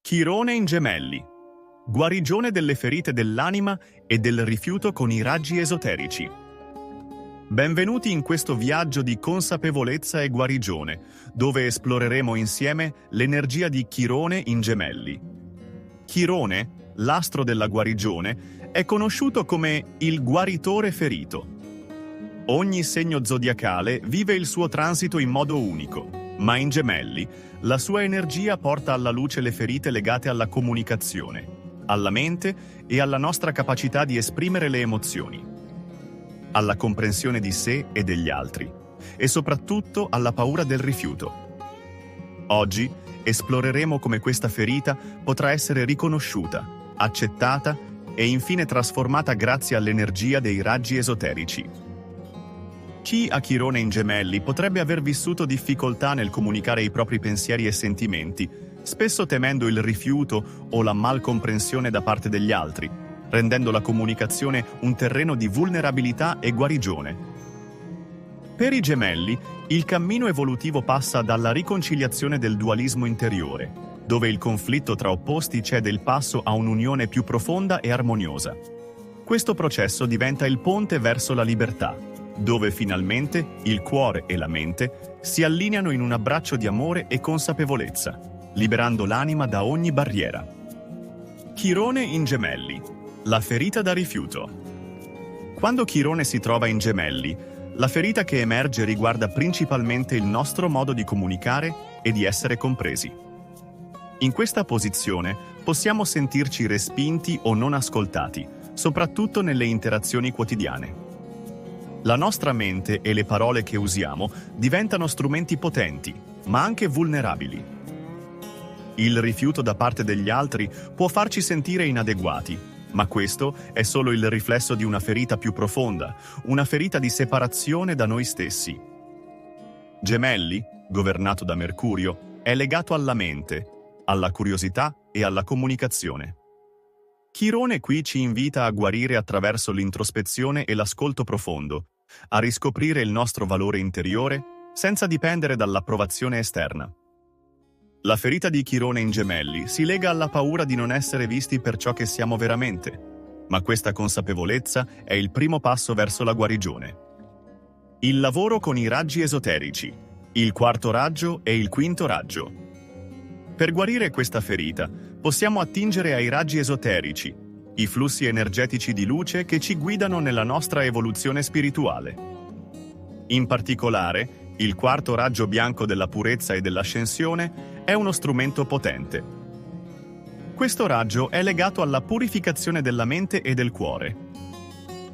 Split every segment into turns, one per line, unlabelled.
Chirone in Gemelli. Guarigione delle ferite dell'anima e del rifiuto con i raggi esoterici. Benvenuti in questo viaggio di consapevolezza e guarigione, dove esploreremo insieme l'energia di Chirone in Gemelli. Chirone, l'astro della guarigione, è conosciuto come il guaritore ferito. Ogni segno zodiacale vive il suo transito in modo unico, ma in Gemelli la sua energia porta alla luce le ferite legate alla comunicazione, alla mente e alla nostra capacità di esprimere le emozioni, alla comprensione di sé e degli altri, e soprattutto alla paura del rifiuto. Oggi esploreremo come questa ferita potrà essere riconosciuta, accettata e infine trasformata grazie all'energia dei raggi esoterici. Chi ha Chirone in Gemelli potrebbe aver vissuto difficoltà nel comunicare i propri pensieri e sentimenti, spesso temendo il rifiuto o la malcomprensione da parte degli altri, rendendo la comunicazione un terreno di vulnerabilità e guarigione. Per i Gemelli, il cammino evolutivo passa dalla riconciliazione del dualismo interiore, dove il conflitto tra opposti cede il passo a un'unione più profonda e armoniosa. Questo processo diventa il ponte verso la libertà, dove finalmente il cuore e la mente si allineano in un abbraccio di amore e consapevolezza, liberando l'anima da ogni barriera. Chirone in Gemelli. La ferita da rifiuto. Quando Chirone si trova in Gemelli, la ferita che emerge riguarda principalmente il nostro modo di comunicare e di essere compresi. In questa posizione possiamo sentirci respinti o non ascoltati, soprattutto nelle interazioni quotidiane. La nostra mente e le parole che usiamo diventano strumenti potenti, ma anche vulnerabili. Il rifiuto da parte degli altri può farci sentire inadeguati, ma questo è solo il riflesso di una ferita più profonda, una ferita di separazione da noi stessi. Gemelli, governato da Mercurio, è legato alla mente, alla curiosità e alla comunicazione. Chirone qui ci invita a guarire attraverso l'introspezione e l'ascolto profondo, a riscoprire il nostro valore interiore senza dipendere dall'approvazione esterna. La ferita di Chirone in Gemelli si lega alla paura di non essere visti per ciò che siamo veramente, ma questa consapevolezza è il primo passo verso la guarigione. Il lavoro con i raggi esoterici, il quarto raggio e il quinto raggio. Per guarire questa ferita, possiamo attingere ai raggi esoterici, i flussi energetici di luce che ci guidano nella nostra evoluzione spirituale. In particolare, il quarto raggio bianco della purezza e dell'ascensione è uno strumento potente. Questo raggio è legato alla purificazione della mente e del cuore.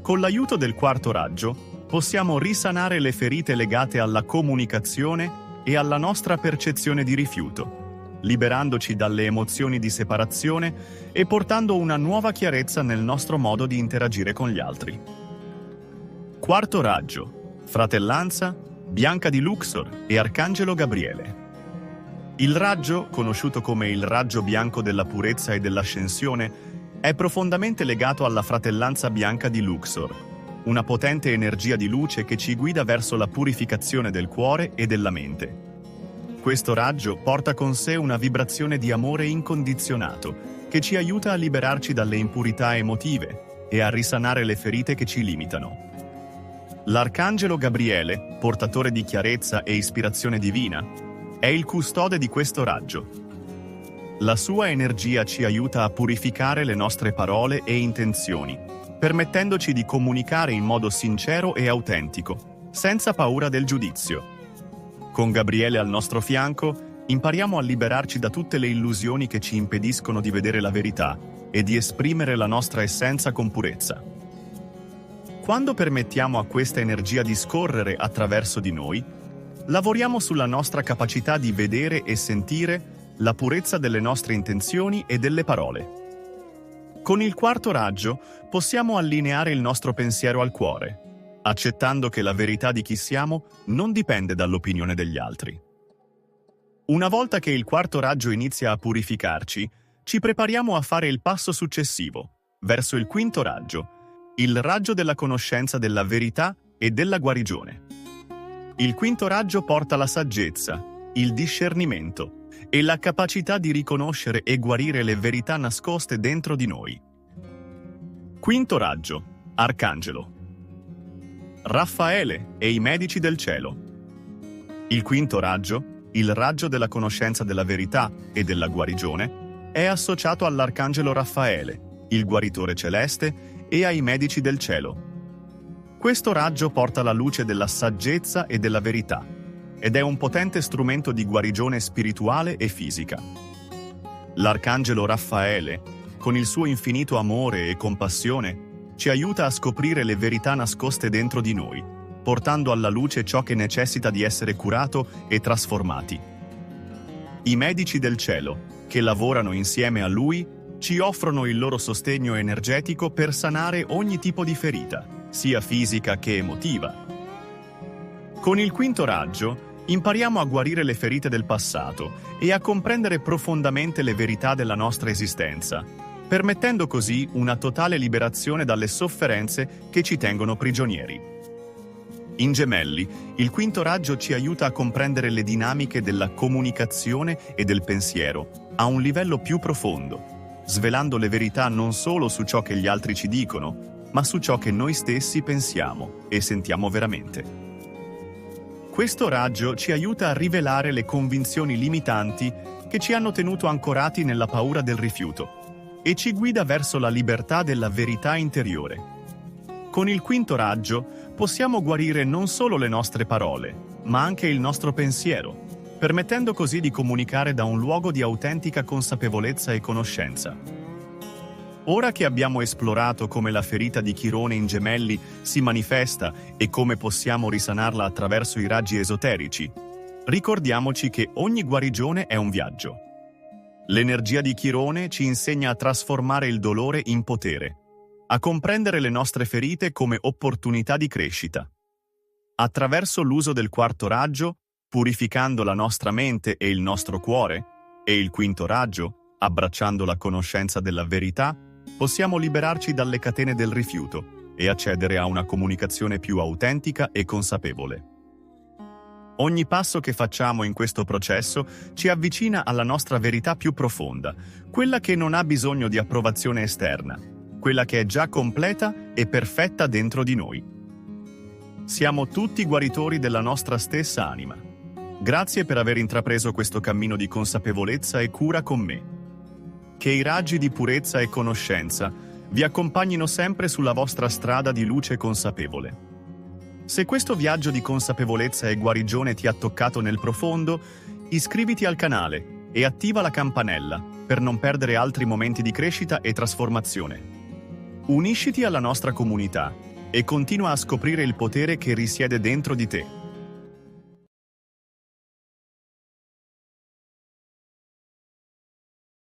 Con l'aiuto del quarto raggio, possiamo risanare le ferite legate alla comunicazione e alla nostra percezione di rifiuto, liberandoci dalle emozioni di separazione e portando una nuova chiarezza nel nostro modo di interagire con gli altri. Quarto raggio: fratellanza, Bianca di Luxor e Arcangelo Gabriele. Il raggio, conosciuto come il raggio bianco della purezza e dell'ascensione, è profondamente legato alla fratellanza bianca di Luxor, una potente energia di luce che ci guida verso la purificazione del cuore e della mente. Questo raggio porta con sé una vibrazione di amore incondizionato che ci aiuta a liberarci dalle impurità emotive e a risanare le ferite che ci limitano. L'Arcangelo Gabriele, portatore di chiarezza e ispirazione divina, è il custode di questo raggio. La sua energia ci aiuta a purificare le nostre parole e intenzioni, permettendoci di comunicare in modo sincero e autentico, senza paura del giudizio. Con Gabriele al nostro fianco, impariamo a liberarci da tutte le illusioni che ci impediscono di vedere la verità e di esprimere la nostra essenza con purezza. Quando permettiamo a questa energia di scorrere attraverso di noi, lavoriamo sulla nostra capacità di vedere e sentire la purezza delle nostre intenzioni e delle parole. Con il quarto raggio possiamo allineare il nostro pensiero al cuore, accettando che la verità di chi siamo non dipende dall'opinione degli altri. Una volta che il quarto raggio inizia a purificarci, ci prepariamo a fare il passo successivo, verso il quinto raggio, il raggio della conoscenza della verità e della guarigione. Il quinto raggio porta la saggezza, il discernimento e la capacità di riconoscere e guarire le verità nascoste dentro di noi. Quinto raggio, Arcangelo. Raffaele e i medici del cielo. Il quinto raggio, il raggio della conoscenza della verità e della guarigione, è associato all'Arcangelo Raffaele, il guaritore celeste, e ai medici del cielo. Questo raggio porta la luce della saggezza e della verità, ed è un potente strumento di guarigione spirituale e fisica. L'Arcangelo Raffaele, con il suo infinito amore e compassione, ci aiuta a scoprire le verità nascoste dentro di noi, portando alla luce ciò che necessita di essere curato e trasformati. I medici del cielo, che lavorano insieme a lui, ci offrono il loro sostegno energetico per sanare ogni tipo di ferita, sia fisica che emotiva. Con il quinto raggio impariamo a guarire le ferite del passato e a comprendere profondamente le verità della nostra esistenza, permettendo così una totale liberazione dalle sofferenze che ci tengono prigionieri. In Gemelli, il quinto raggio ci aiuta a comprendere le dinamiche della comunicazione e del pensiero a un livello più profondo, svelando le verità non solo su ciò che gli altri ci dicono, ma su ciò che noi stessi pensiamo e sentiamo veramente. Questo raggio ci aiuta a rivelare le convinzioni limitanti che ci hanno tenuto ancorati nella paura del rifiuto e ci guida verso la libertà della verità interiore. Con il quinto raggio possiamo guarire non solo le nostre parole, ma anche il nostro pensiero, permettendo così di comunicare da un luogo di autentica consapevolezza e conoscenza. Ora che abbiamo esplorato come la ferita di Chirone in Gemelli si manifesta e come possiamo risanarla attraverso i raggi esoterici, ricordiamoci che ogni guarigione è un viaggio. L'energia di Chirone ci insegna a trasformare il dolore in potere, a comprendere le nostre ferite come opportunità di crescita. Attraverso l'uso del quarto raggio, purificando la nostra mente e il nostro cuore, e il quinto raggio, abbracciando la conoscenza della verità, possiamo liberarci dalle catene del rifiuto e accedere a una comunicazione più autentica e consapevole. Ogni passo che facciamo in questo processo ci avvicina alla nostra verità più profonda, quella che non ha bisogno di approvazione esterna, quella che è già completa e perfetta dentro di noi. Siamo tutti guaritori della nostra stessa anima. Grazie per aver intrapreso questo cammino di consapevolezza e cura con me. Che i raggi di purezza e conoscenza vi accompagnino sempre sulla vostra strada di luce consapevole. Se questo viaggio di consapevolezza e guarigione ti ha toccato nel profondo, iscriviti al canale e attiva la campanella per non perdere altri momenti di crescita e trasformazione. Unisciti alla nostra comunità e continua a scoprire il potere che risiede dentro di te.